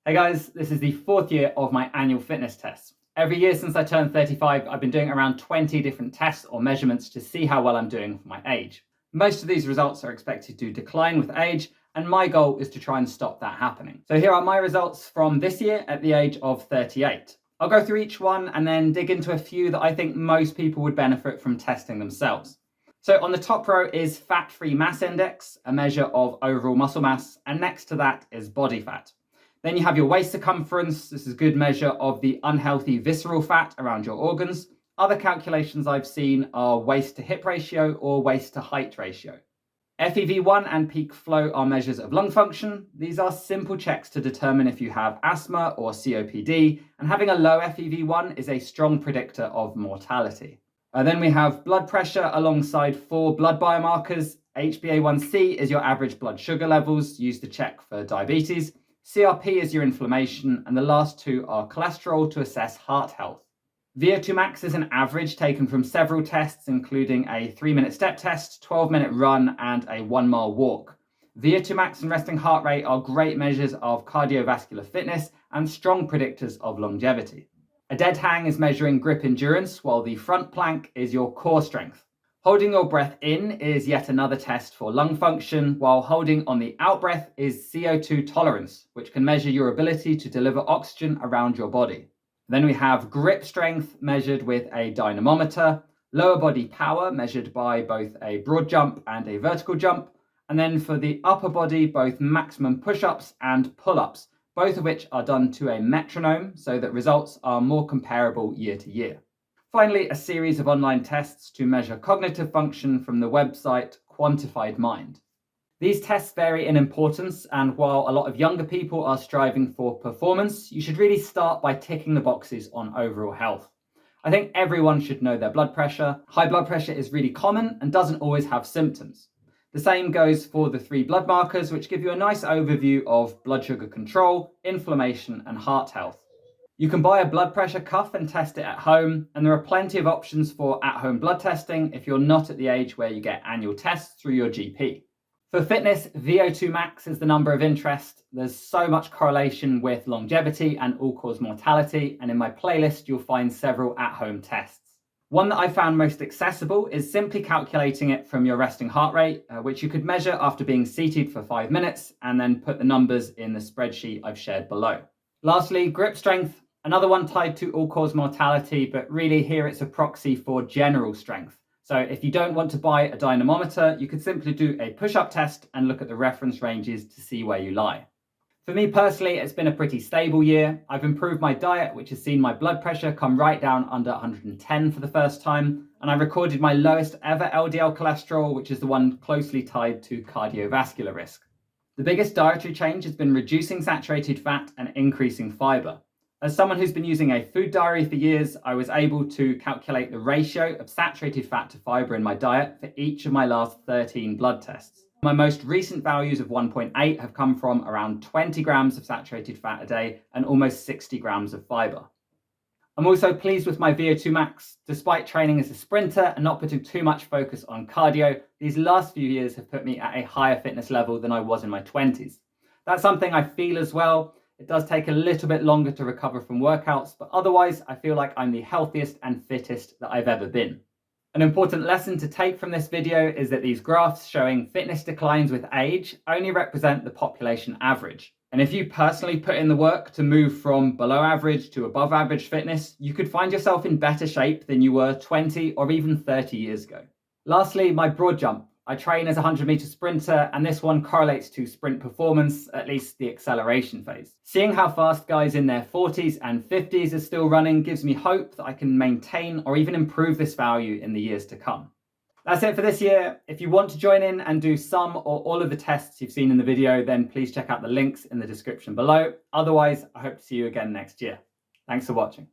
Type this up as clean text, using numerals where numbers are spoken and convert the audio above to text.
Hey guys, this is the 4th year of my annual fitness tests. Every year since I turned 35, I've been doing around 20 different tests or measurements to see how well I'm doing for my age. Most of these results are expected to decline with age, and my goal is to try and stop that happening. So here are my results from this year at the age of 38. I'll go through each one and then dig into a few that I think most people would benefit from testing themselves. So on the top row is fat-free mass index, a measure of overall muscle mass, and next to that is body fat. Then you have your waist circumference. This is a good measure of the unhealthy visceral fat around your organs. Other calculations I've seen are waist to hip ratio or waist to height ratio. FEV1 and peak flow are measures of lung function. These are simple checks to determine if you have asthma or COPD, and having a low FEV1 is a strong predictor of mortality. Then we have blood pressure alongside 4 blood biomarkers. HbA1c is your average blood sugar levels used to check for diabetes. CRP is your inflammation, and the last two are cholesterol to assess heart health. VO2 max is an average taken from several tests, including a 3-minute step test, 12-minute run, and a 1-mile walk. VO2 max and resting heart rate are great measures of cardiovascular fitness and strong predictors of longevity. A dead hang is measuring grip endurance, while the front plank is your core strength. Holding your breath in is yet another test for lung function, while holding on the out breath is CO2 tolerance, which can measure your ability to deliver oxygen around your body. Then we have grip strength measured with a dynamometer, lower body power measured by both a broad jump and a vertical jump, and then for the upper body, both maximum push-ups and pull-ups, both of which are done to a metronome so that results are more comparable year to year. Finally, a series of online tests to measure cognitive function from the website Quantified Mind. These tests vary in importance, and while a lot of younger people are striving for performance, you should really start by ticking the boxes on overall health. I think everyone should know their blood pressure. High blood pressure is really common and doesn't always have symptoms. The same goes for the 3 blood markers, which give you a nice overview of blood sugar control, inflammation, and heart health. You can buy a blood pressure cuff and test it at home, and there are plenty of options for at-home blood testing if you're not at the age where you get annual tests through your GP. For fitness, VO2 max is the number of interest. There's so much correlation with longevity and all-cause mortality, and in my playlist you'll find several at-home tests. One that I found most accessible is simply calculating it from your resting heart rate, which you could measure after being seated for 5 minutes, and then put the numbers in the spreadsheet I've shared below. Lastly, grip strength. Another one tied to all-cause mortality, but really here it's a proxy for general strength. So if you don't want to buy a dynamometer, you could simply do a push-up test and look at the reference ranges to see where you lie. For me personally, it's been a pretty stable year. I've improved my diet, which has seen my blood pressure come right down under 110 for the first time, and I recorded my lowest ever LDL cholesterol, which is the one closely tied to cardiovascular risk. The biggest dietary change has been reducing saturated fat and increasing fiber. As someone who's been using a food diary for years, I was able to calculate the ratio of saturated fat to fiber in my diet for each of my last 13 blood tests. My most recent values of 1.8 have come from around 20 grams of saturated fat a day and almost 60 grams of fiber. I'm also pleased with my VO2 max. Despite training as a sprinter and not putting too much focus on cardio, these last few years have put me at a higher fitness level than I was in my 20s. That's something I feel as well. It does take a little bit longer to recover from workouts, but otherwise I feel like I'm the healthiest and fittest that I've ever been. An important lesson to take from this video is that these graphs showing fitness declines with age only represent the population average. And if you personally put in the work to move from below average to above average fitness, you could find yourself in better shape than you were 20 or even 30 years ago. Lastly, my broad jump. I train as a 100-meter sprinter, and this one correlates to sprint performance, at least the acceleration phase. Seeing how fast guys in their 40s and 50s are still running gives me hope that I can maintain or even improve this value in the years to come. That's it for this year. If you want to join in and do some or all of the tests you've seen in the video, then please check out the links in the description below. Otherwise, I hope to see you again next year. Thanks for watching.